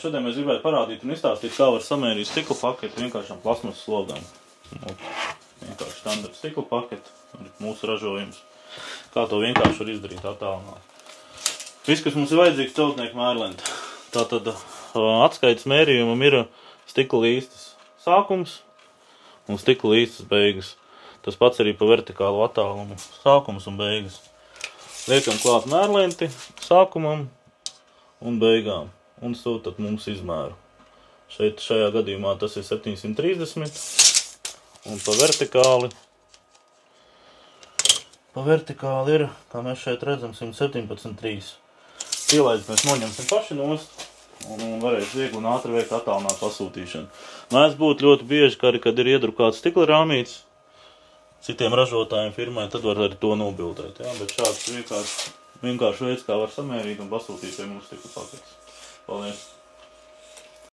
Šodien mēs gribētu parādīt un izstāstīt, kā var samērīt stikla paketi vienkāršām plasmasas slogām. Vienkārši standarta stikla paketi, mūsu ražojums. Kā to vienkārši var izdarīt attālināt. Viss, kas mums ir vajadzīgs, celtnieku mērlente. Tātad atskaites mērījumam ir stikla līstas sākums un stikla līstas beigas. Tas pats arī pa vertikālu attālumu sākums un beigas. Liekam klāt mērlenti sākumam un beigām. Un sūtat mums izmēru. Šajā gadījumā tas ir 730 un pa vertikāli ir, kā mēs šeit redzam, 117,3. Pielaidus mēs noņemsim paši nost un varēs viegli un ātri veikt attālināt pasūtīšanu. Mēs būtu ļoti bieži, ka arī, kad ir iedrukāts stikla rāmīts citiem ražotājiem firmai, tad var arī to nobildēt. Ja? Bet šāds vienkārši veids, kā var samērīt un pasūtīt pie mums stikla paketes. Paldies!